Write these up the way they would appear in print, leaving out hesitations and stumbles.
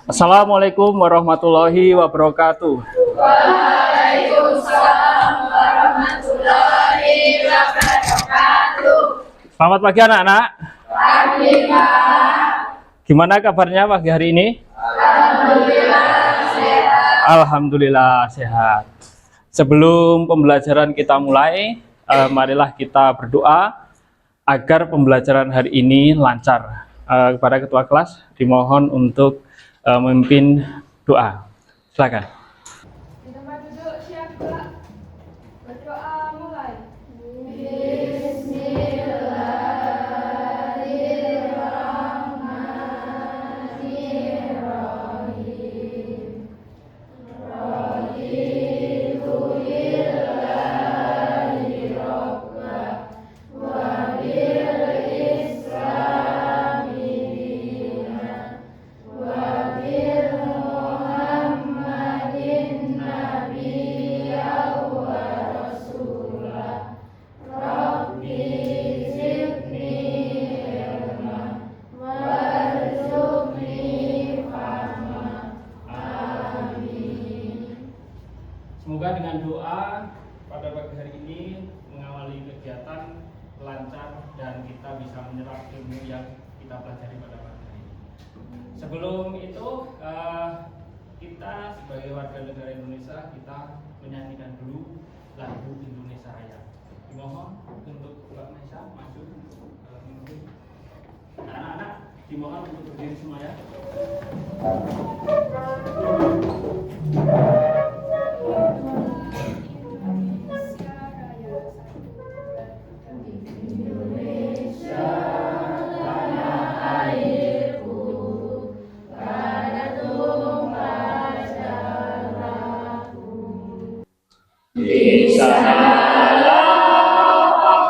Assalamualaikum warahmatullahi wabarakatuh. Waalaikumsalam warahmatullahi wabarakatuh. Selamat pagi anak-anak. Pagi, Pak. Gimana kabarnya pagi hari ini? Alhamdulillah sehat. Alhamdulillah sehat. Sebelum pembelajaran kita mulai, marilah kita berdoa agar pembelajaran hari ini lancar. Kepada ketua kelas dimohon untuk memimpin doa. Silakan. Di tempat duduk siap gerak. Berdoa mulai. Semoga dengan doa pada pagi hari ini mengawali kegiatan lancar dan kita bisa menyerap ilmu yang kita pelajari pada pagi hari ini. Sebelum itu kita sebagai warga negara Indonesia kita menyanyikan dulu lagu Indonesia Raya. Dimohon untuk Mbak Maisa masuk memimpin. Anak-anak dimohon untuk berdiri semua ya. Di sanalah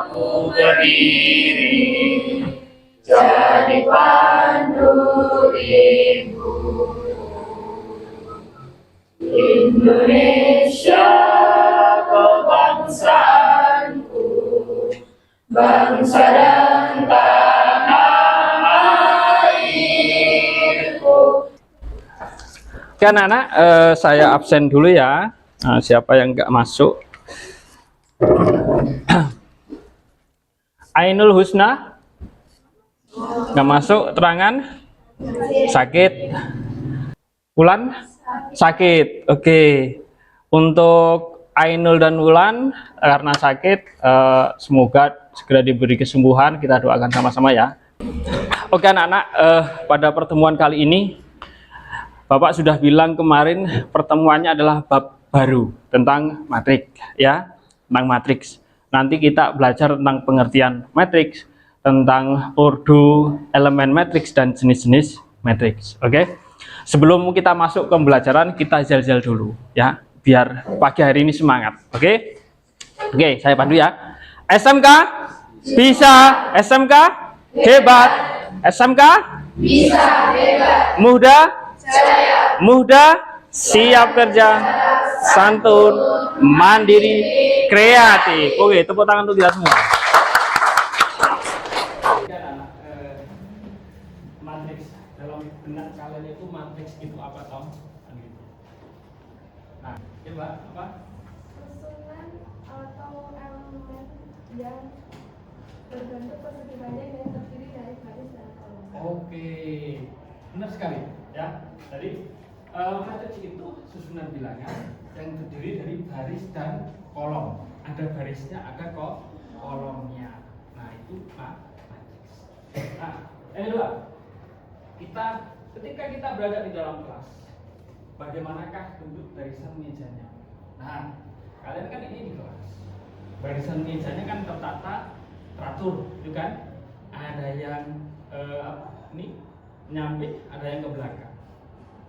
aku berdiri, jadi pandu ibu. Indonesia kebangsaanku, bangsa dan tanah airku. Oke anak-anak, saya absen dulu ya. Nah, siapa yang nggak masuk? Ainul Husna nggak masuk. Terangan sakit. Wulan sakit. Oke. Untuk Ainul dan Wulan karena sakit, semoga segera diberi kesembuhan. Kita doakan sama-sama ya. Oke anak-anak, pada pertemuan kali ini Bapak sudah bilang kemarin pertemuannya adalah bab baru tentang matriks ya, tentang matriks. Nanti kita belajar tentang pengertian matriks, tentang ordo elemen matriks dan jenis-jenis matriks. Oke. Sebelum kita masuk ke pembelajaran, kita jal-jal dulu ya, biar pagi hari ini semangat. Oke. Oke, saya pandu ya. SMK bisa, SMK hebat, SMK Bisa hebat, muda, saya muda, siap kerja, santun, mandiri, kreatif. Oke, tepuk tangan untuk kita semua. Matriks dalam benak kalian itu matriks itu apa toh? Nah, coba apa? Susunan atau elemen yang berbentuk persegi panjang dan terdiri dari baris dan kolom. Oke, benar sekali ya. Jadi matriks itu susunan bilangan yang terdiri dari baris dan kolom. Ada barisnya, ada kok kolomnya. Nah itu matriks. Nah, yang kedua, ketika kita berada di dalam kelas, bagaimanakah bentuk barisan mejanya? Nah, kalian kan ini di kelas. Barisan mejanya kan tertata, teratur, itu kan? Ada yang ini nyamping, ada yang ke belakang.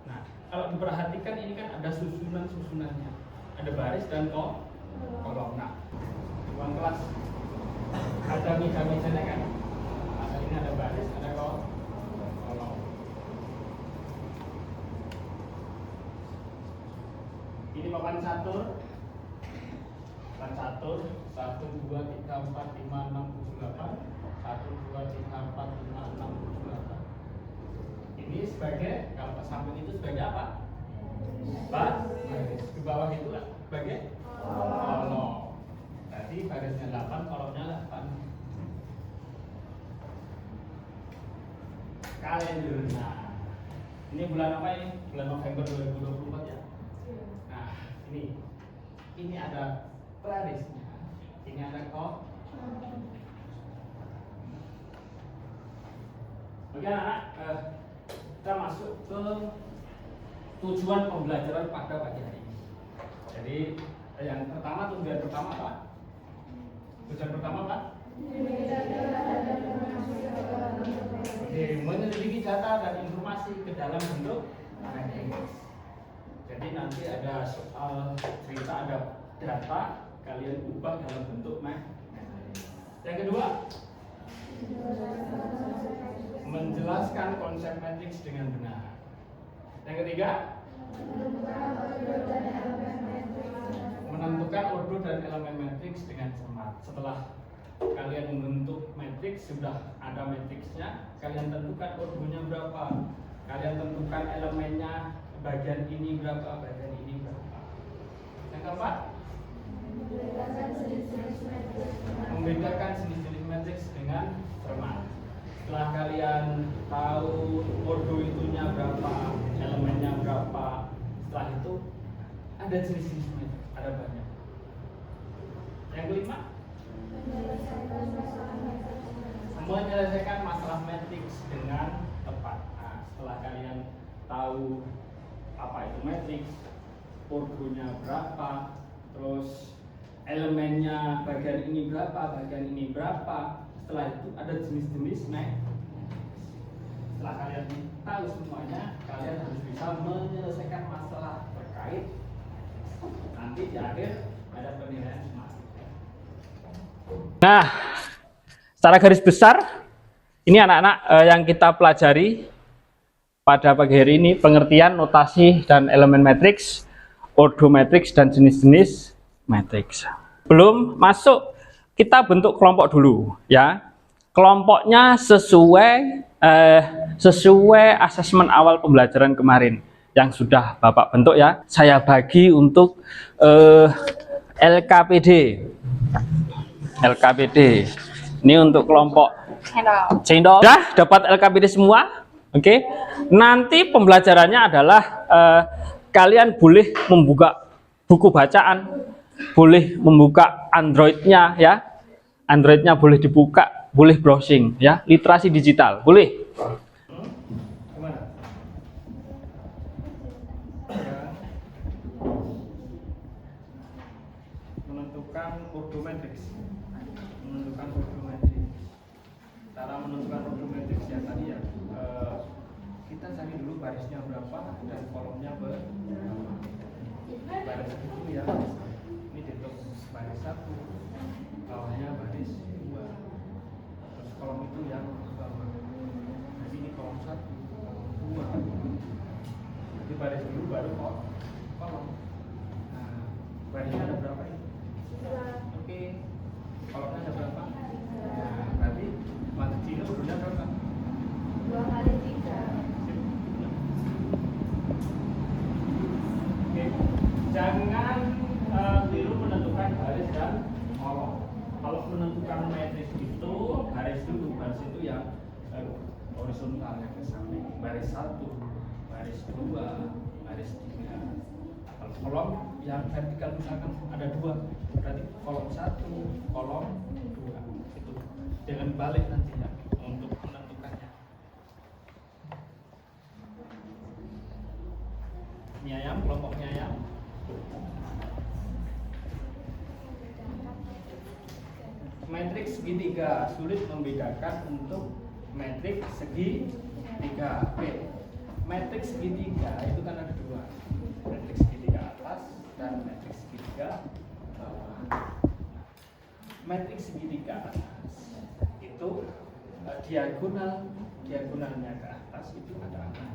Nah, kalau diperhatikan ini kan ada susunannya, ada baris dan kolom. Nah, di ruang kelas ada meja-mejanya kan? Ada ini ada baris, ada kolom. Ini papan catur. Papan catur 1 2 3 4 5 6 7 8. 1 2 3 4 5 6 7 8. Ini sebagai, kalau samping itu sebagai apa? Baris. Di bawah itu lah sebagai kolom. Berarti barisnya 8, kolomnya 8. Kalender. Nah, ini bulan apa ini? Bulan November 2024 ya. Nah, ini ada barisnya. Ini ada kolom. Oke anak-anak, kita masuk ke tujuan pembelajaran pada pagi hari ini. Jadi yang pertama, tujuan pertama apa? Tujuan pertama apa? Menyelidiki data dan informasi ke dalam bentuk matriks. Jadi nanti ada soal cerita, ada data, kalian ubah dalam bentuk matriks. Yang kedua, menjelaskan konsep matriks dengan benar. Yang ketiga, menentukan ordo dan elemen matriks dengan cermat. Setelah kalian membentuk matriks, sudah ada matriksnya, kalian tentukan ordonya berapa, kalian tentukan elemennya, bagian ini berapa, bagian ini berapa. Yang keempat, membedakan jenis-jenis matriks dengan cermat. Setelah kalian tahu ordo itunya berapa, elemennya berapa, setelah itu ada jenis-jenis matriks, ada banyak. Yang kelima, menyelesaikan masalah matriks dengan tepat. Nah, setelah kalian tahu apa itu matriks, ordonya berapa, terus elemennya bagian ini berapa, bagian ini berapa, setelah itu ada jenis-jenis matriks. Setelah kalian tahu semuanya, kalian harus bisa menyelesaikan masalah terkait. Nanti di akhir ada penilaian masing. Nah, secara garis besar, ini anak-anak yang kita pelajari pada pagi hari ini, pengertian notasi dan elemen matriks, ordo matriks dan jenis-jenis matriks. Belum masuk, kita bentuk kelompok dulu ya. Kelompoknya sesuai asesmen awal pembelajaran kemarin yang sudah Bapak bentuk ya. Saya bagi untuk LKPD. Ini untuk kelompok cendol. Sudah dapat LKPD semua? Oke. Nanti pembelajarannya adalah kalian boleh membuka buku bacaan, boleh membuka Android-nya ya. Android-nya boleh dibuka, boleh browsing ya, literasi digital, boleh. Menentukan ordo matriks. Cara menentukan ordo matriks ya tadi ya, kita cari dulu barisnya berapa dan kolomnya berapa. Baris itu ya, ini dihitung baris 1, bawahnya baris 2, terus kolom itu yang bawah. Jadi ini kolom 1, kolom 2. Jadi baris dulu baru kolom. Nah, barisnya ada berapa ini? Oke. Kolomnya ada berapa? Nah, berarti matriks ini ordonya berapa? 2 kali 3. Oke. Jangan keliru menentukan baris dan kolom. Kalau menentukan matriks itu baris dulu, baris itu yang horizontal yang ke samping. Baris 1, baris 2, baris 3. Kalau kolom yang vertikal misalkan ada 2, berarti kolom 1, kolom 2. Itu jangan balik nantinya untuk menentukannya. Mie ayam, kelompok mie ayam. Matriks segitiga, sulit membedakan untuk matriks segitiga. Oke. Matriks segitiga itu kan ada 2. Matriks segitiga atas dan matriks segitiga bawah. Matriks segitiga atas itu diagonalnya ke atas itu ada angka.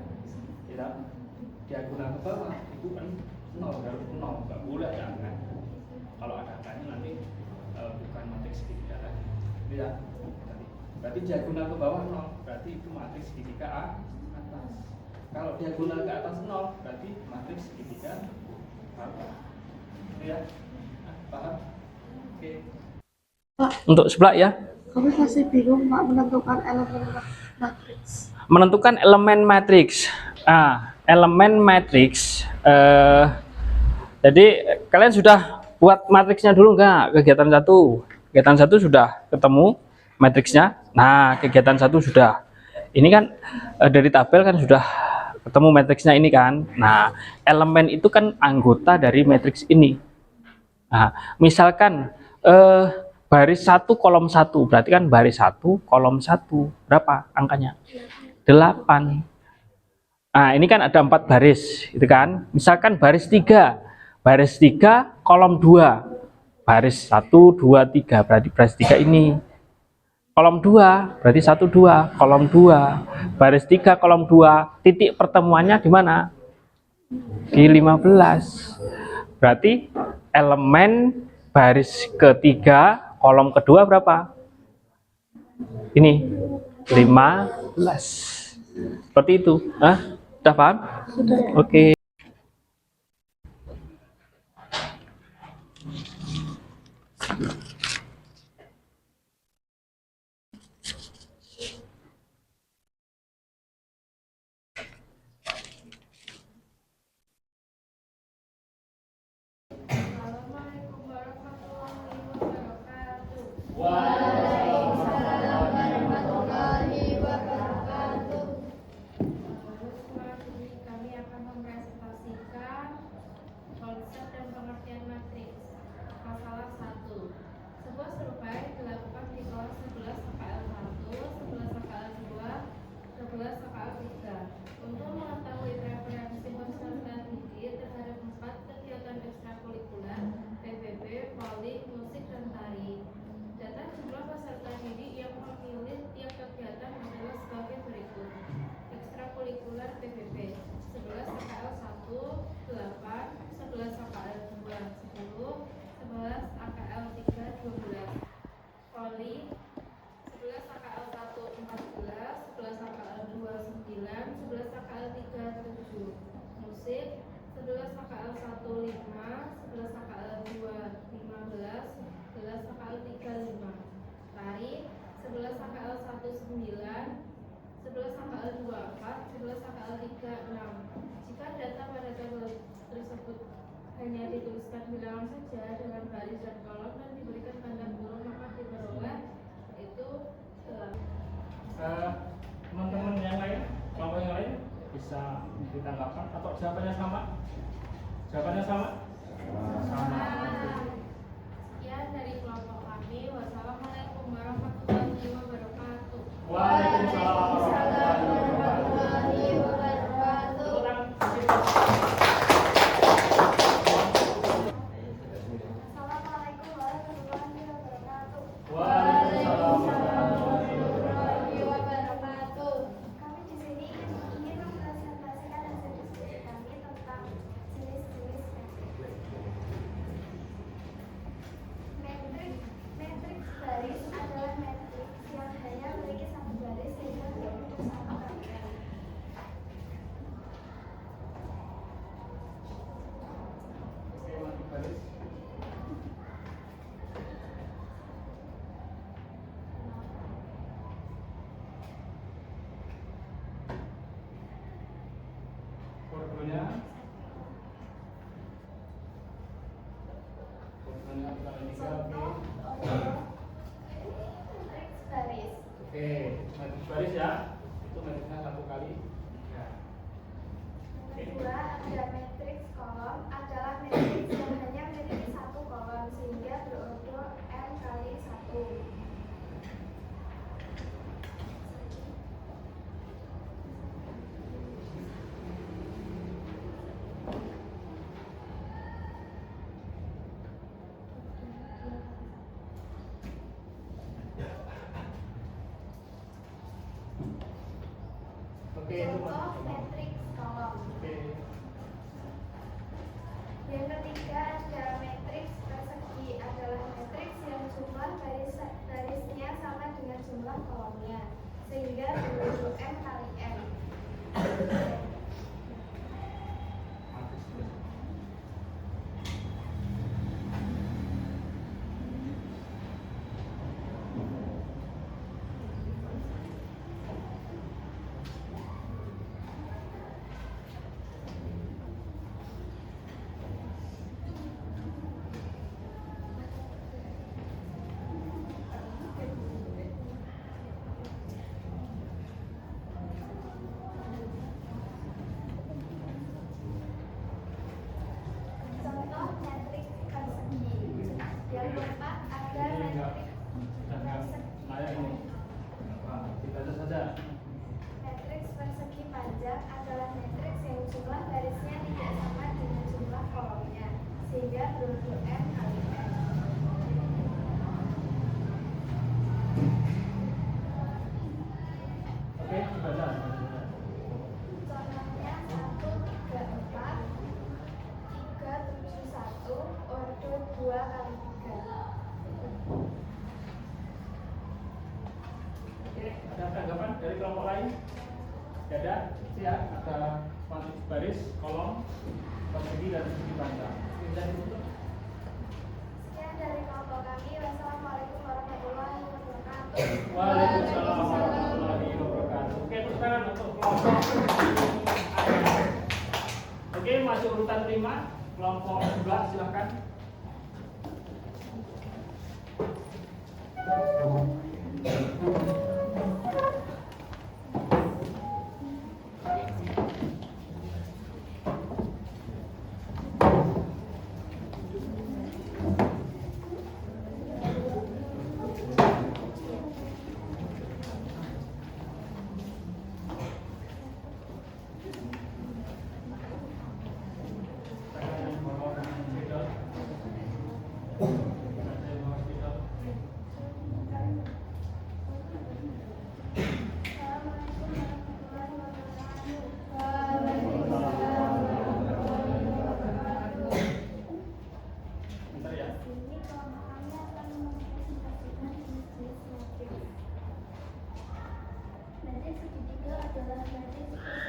Tidak, diagonal ke bawah itu kan 0, nggak boleh ada angka. Kalau ada angkanya nanti bukan matriks segitiga lagi. Ya, berarti diagonal ke bawah 0, berarti itu matriks segitiga atas. Kalau diagonal ke atas 0 berarti matriks segitiga rata. Itu ya. Nah, paham? Oke. Pak, Untuk sebelah ya. kami masih bingung Pak menentukan elemen matriks. Menentukan elemen matriks. Elemen matriks. Jadi kalian sudah buat matriksnya dulu nggak? Kegiatan 1. Kegiatan 1 sudah ketemu matriksnya. Nah, kegiatan 1 sudah. Ini kan dari tabel kan sudah ketemu matriksnya ini kan. Nah, elemen itu kan anggota dari matriks ini. Nah, misalkan baris 1 kolom 1, berarti kan baris 1 kolom 1 berapa angkanya? 8. Nah, ini kan ada 4 baris, itu kan. Misalkan baris 3 kolom 2. Baris 1 2 3, berarti baris 3 ini. Kolom 2 berarti 1 2, kolom 2. Baris 3 kolom 2, titik pertemuannya di mana? Di 15. Berarti elemen baris ketiga kolom kedua berapa? Ini 15. Seperti itu. Sudah paham? Sudah. Oke. Assalamualaikum warahmatullahi wabarakatuh. Waalaikumsalam warahmatullahi wabarakatuh. Kami akan mempresentasikan konsep dan pengertian matriks. Masalah 1. Sebuah survei dilakukan di kelas 11 KKL 1, 11 KKL 2, 11 KKL 3 untuk mengetahui preferensi peserta didik terhadap 4 kegiatan ekstrakurikuler PBB, voli, musik, dan tari. Data jumlah peserta didik yang memilih tiap kegiatan adalah sebagai berikut. Ekstrakurikuler PBB 11 KKL 1 8, 11 KKL 2 10, 11 AKL 3 12. Voli 11 AKL 1 14, 11 AKL 2 9, 11 AKL 3 7. Musik 11 AKL 1 5, 11 AKL 2 15, 11 AKL 3 5. Tari 11 AKL 1 9, 11 AKL 2 4, 11 AKL 3 6. Jika data pada tabel tersebut hanya dituliskan bilangan saja dengan baris dan kolom dan diberikan tanda kurung, maka diperoleh yaitu Teman-teman yang lain, kelompok yang lain bisa ditanggapan atau jawabannya sama? Jawabannya sama? Sama. sekian dari kelompok kami. Wassalamualaikum warahmatullahi wabarakatuh. Waalaikumsalam warahmatullahi wabarakatuh. Assalamualaikum warahmatullahi wabarakatuh. Waalaikumsalam. Warahmatullahi wabarakatuh. Kami di sini ingin mempresentasikan hasil diskusi kami tentang jenis-jenis metrik. Metrik baris adalah metrik yang hanya memiliki satu baris sehingga tidak butuh satu rangkaian. Fotonya kali 3, oke. Metrik baris. Oke, matriks baris ya. Itu matriksnya 1 kali 3. Kedua, ada matriks kolom adalah matriks yang hanya memiliki satu kolom sehingga berordo n kali 1. Oke, itu Contoh matriks. matriks kolom. Oke. Yang ketiga ada matriks persegi adalah matriks yang jumlah barisnya sama dengan jumlah kolomnya sehingga berordo m kali n. 22M kali N. Oke, sudah. Contohnya 134 371 ordo 2 kali 3. Oke, ada tanggapan dari kelompok lain? Tidak ada? Siap, ada baris, kolom, persegi, dan segi panjang. Bisa ditutup. Sekian dari kelompok kami. Wassalamualaikum warahmatullahi wabarakatuh. Waalaikumsalam warahmatullahi wabarakatuh. Oke, terus tangan untuk kelompok A. Oke, masuk urutan 5. Kelompok 11, silahkan. Bentar ya. Ini kelompok kami akan mempresentasikan jenis matriks. Matriks segitiga adalah matriks persegi ordo n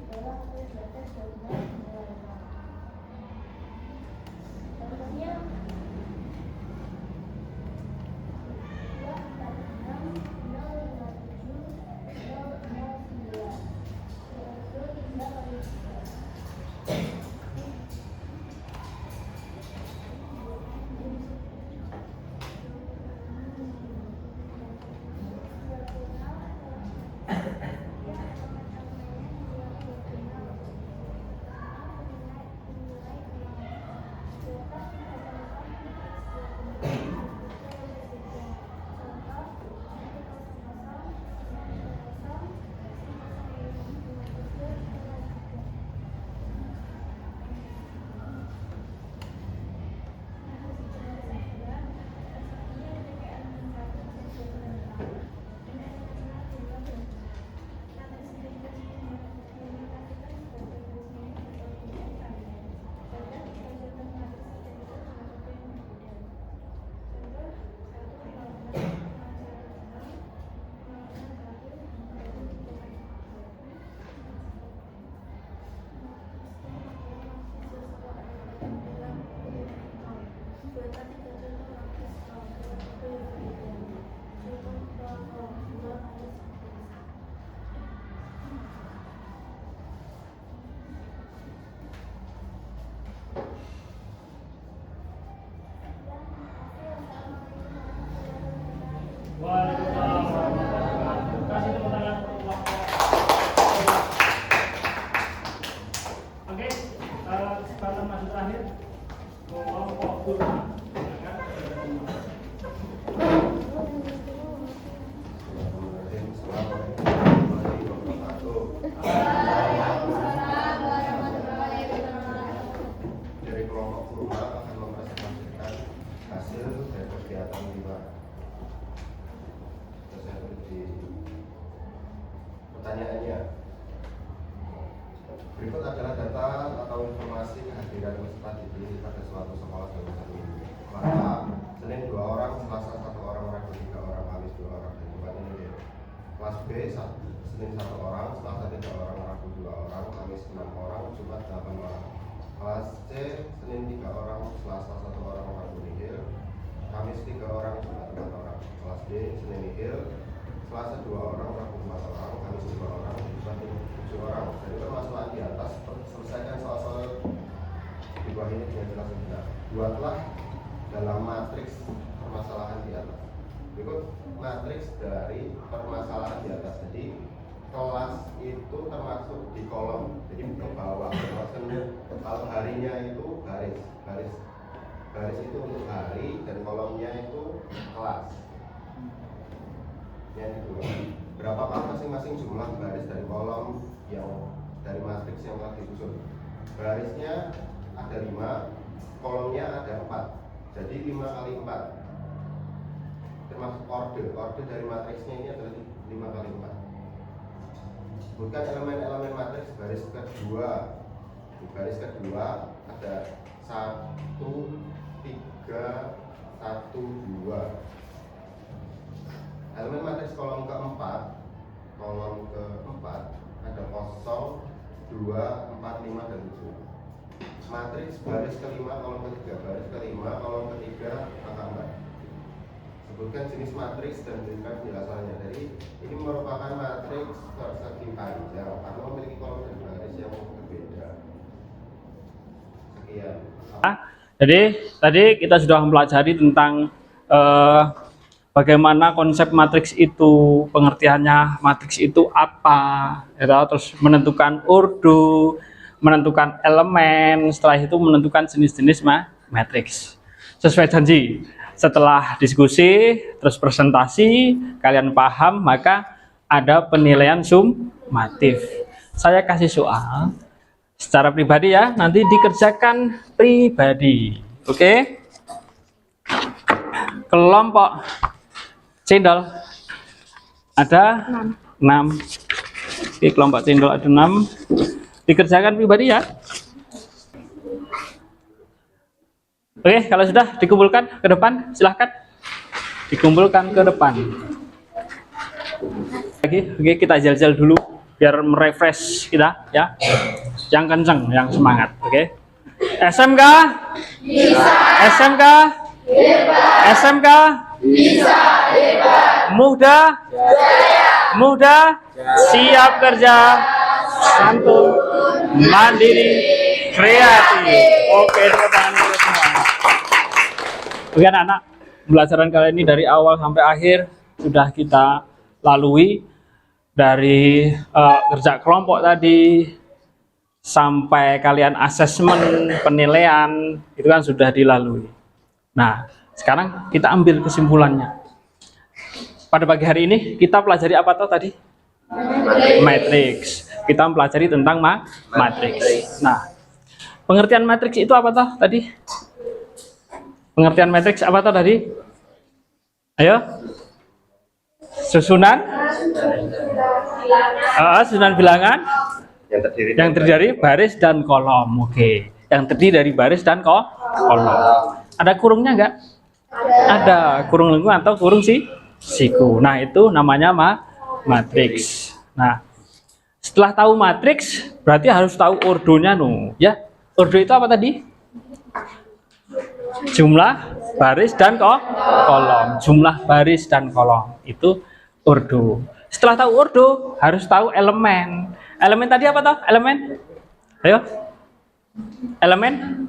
kali n dengan elemen-elemen matriks di bawah atau di atas gabungan nilai. Contohnya 'Berapakah masing-masing jumlah baris dari kolom yang dari matriks yang telah disusun?' barisnya ada 5, kolomnya ada 4. Jadi 5 kali 4 termasuk orde dari matriksnya ini adalah 5 kali 4. Sebutkan elemen-elemen matriks baris kedua. Di baris kedua ada 1, 3, 1, 2. Elemen matriks kolom keempat ada 0, 2, 4, 5, dan 7. Matriks baris kelima kolom ketiga, baris kelima kolom ketiga angka 4. Sebutkan jenis matriks dan berikan penjelasannya. Jadi ini merupakan matriks persegi panjang karena memiliki kolom dan baris yang berbeda. Sekian. Jadi tadi kita sudah mempelajari tentang bagaimana konsep matriks itu, pengertiannya matriks itu apa, ya, terus menentukan ordo, menentukan elemen, setelah itu menentukan jenis-jenis matriks. Sesuai janji, setelah diskusi, terus presentasi, kalian paham, maka ada penilaian sumatif. Saya kasih soal secara pribadi ya, nanti dikerjakan pribadi. Oke? Kelompok cendol ada 6. Oke, kelompok cendol ada 6. Dikerjakan pribadi ya. Oke, kalau sudah dikumpulkan ke depan, silahkan dikumpulkan ke depan. Oke, kita jal-jal dulu biar merefresh kita ya. Yang kenceng, yang semangat. Oke. SMK? Bisa. SMK? Hebat. SMK? Bisa. Hebat. Muda? Jaya. Muda? Jaya. Siap kerja. Santun. Mandiri. Kreatif. Oke, tepuk tangan dulu semua. Oke anak-anak, pembelajaran kali ini dari awal sampai akhir sudah kita lalui, dari kerja kelompok tadi sampai kalian asesmen, penilaian, itu kan sudah dilalui. Nah, sekarang kita ambil kesimpulannya. Pada pagi hari ini kita pelajari apa toh tadi? Matriks. Kita mempelajari tentang matriks. Nah, pengertian matriks itu apa toh tadi? Pengertian matriks apa toh tadi? Ayo. Susunan bilangan yang terdiri dari baris dan kolom. Oke. Yang terdiri dari baris dan kolom. Ada kurungnya enggak? Ada kurung lengkung atau kurung siku. Nah, itu namanya matriks. Nah, setelah tahu matriks, berarti harus tahu ordonya ya. Ordo itu apa tadi? Jumlah baris dan kolom. Jumlah baris dan kolom itu ordo. Setelah tahu ordo, harus tahu elemen. Elemen tadi apa toh? Elemen? Ayo. Elemen?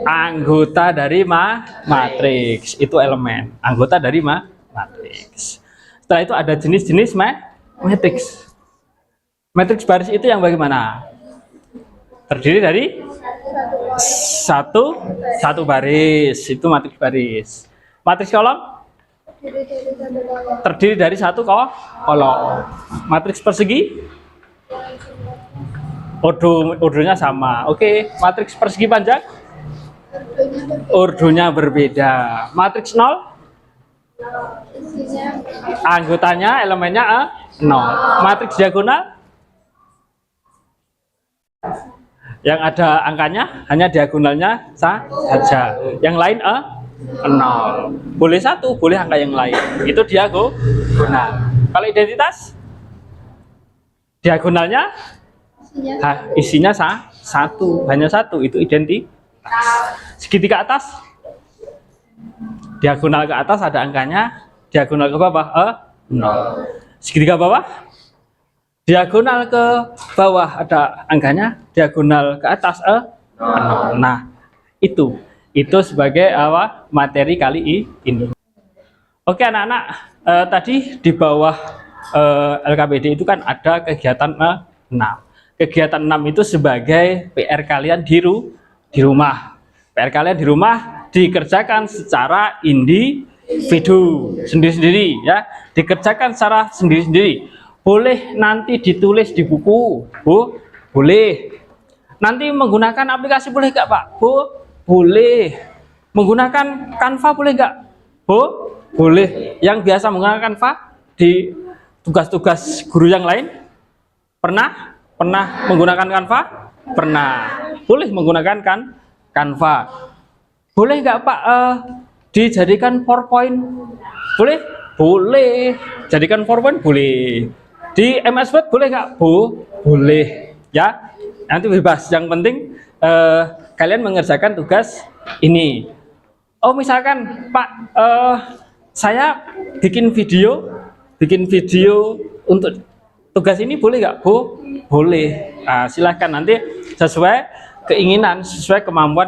Anggota dari matriks. Itu elemen. Anggota dari matriks. Setelah itu ada jenis-jenis matriks. Matriks baris itu yang bagaimana? Terdiri dari satu baris, itu matriks baris. Matriks kolom terdiri dari satu kolom. Matriks persegi ordonya sama. Oke, matriks persegi panjang ordonya berbeda. Matriks nol anggotanya, elemennya 0. Matriks diagonal yang ada angkanya hanya diagonalnya saja, yang lain 0. Boleh 1, boleh angka yang lain, itu diagonal. Kalau identitas diagonalnya isinya 1, hanya 1, itu identitas. Segitiga atas diagonal ke atas ada angkanya, diagonal ke bawah 0. Segitiga bawah diagonal ke bawah ada angkanya, diagonal ke atas 0. Nah, itu sebagai materi kali ini. Oke anak-anak, tadi di bawah LKPD itu kan ada kegiatan 6. Kegiatan 6 itu sebagai PR kalian di rumah. PR kalian di rumah dikerjakan secara individu, sendiri-sendiri ya. Dikerjakan secara sendiri-sendiri. Boleh nanti ditulis di buku, boleh. Nanti menggunakan aplikasi boleh nggak Pak? Boleh. Menggunakan Canva boleh nggak? Boleh. Yang biasa menggunakan Canva di tugas-tugas guru yang lain? Pernah menggunakan Canva? Pernah. Boleh menggunakan Canva. Boleh nggak Pak dijadikan PowerPoint? Boleh? Boleh. Jadikan PowerPoint boleh. Di MS Word boleh nggak? Boleh. Ya. Nanti bebas. Yang penting kalian mengerjakan tugas ini. Oh misalkan Pak, saya bikin video untuk tugas ini boleh nggak? Boleh. Nah, silahkan nanti sesuai keinginan, sesuai kemampuan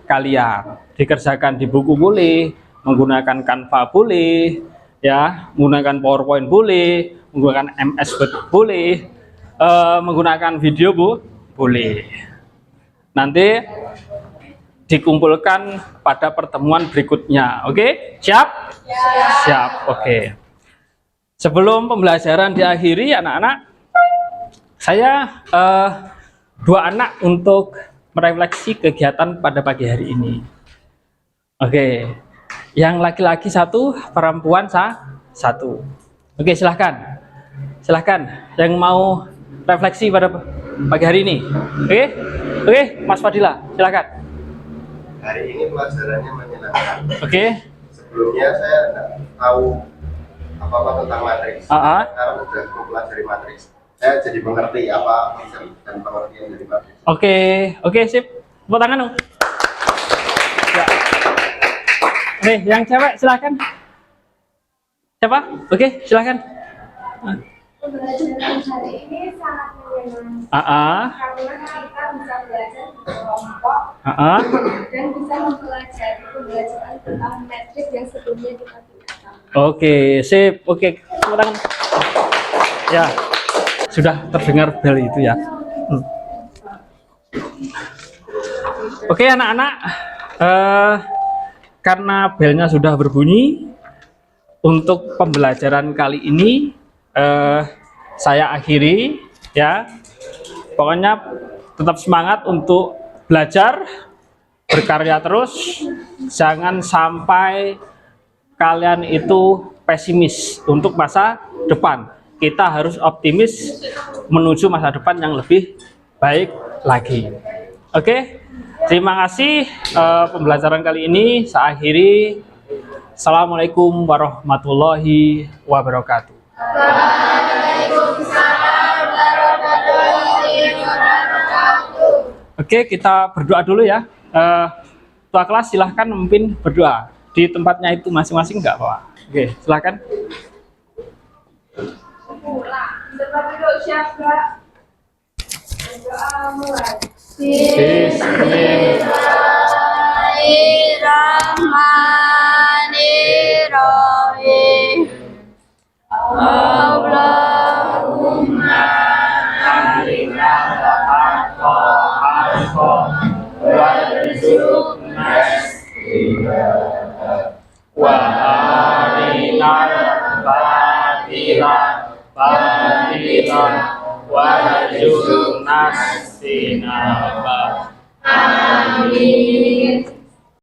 kalian. Dikerjakan di buku boleh, menggunakan Canva boleh, ya, menggunakan PowerPoint boleh, menggunakan MS Word boleh, menggunakan video boleh. Nanti dikumpulkan pada pertemuan berikutnya. Oke? Siap? Siap. Oke. Sebelum pembelajaran diakhiri, anak-anak, saya dua anak untuk merefleksi kegiatan pada pagi hari ini. Oke. Yang laki-laki satu, perempuan satu. Oke, silahkan. Silahkan yang mau refleksi pada pagi hari ini. Oke, Mas Fadila, silahkan. Hari ini pelajarannya menyenangkan. Oke. Sebelumnya saya tidak tahu apa-apa tentang matriks. Sekarang sudah mempelajari matriks, saya jadi mengerti apa konsep dan pengertian dari matriks. Oke, sip. Tepuk tangan dong. Ya. Oke, yang cewek silahkan. Siapa? Oke, silahkan. Pembelajaran hari ini sangat menyenangkan karena kita bisa belajar berkelompok dan bisa mempelajari pembelajaran tentang metrik yang sebelumnya kita tidak tahu. Oke, sip. Oke, tepuk tangan. Ya, sudah terdengar bel itu ya. Oke, anak-anak, karena belnya sudah berbunyi, untuk pembelajaran kali ini saya akhiri ya. Pokoknya tetap semangat untuk belajar, berkarya terus, jangan sampai kalian itu pesimis untuk masa depan. Kita harus optimis menuju masa depan yang lebih baik lagi. Oke, terima kasih pembelajaran kali ini saya akhiri. Assalamualaikum warahmatullahi wabarakatuh. Oke, kita berdoa dulu ya. Ketua kelas silahkan memimpin berdoa di tempatnya itu masing-masing, nggak apa-apa. Oke, silahkan. Bismillahirrahmanirrahim. Allahumma arina al-haqqa warzuqna istibadah Wa arinal batila batilan warzuqna istinaba. Amin.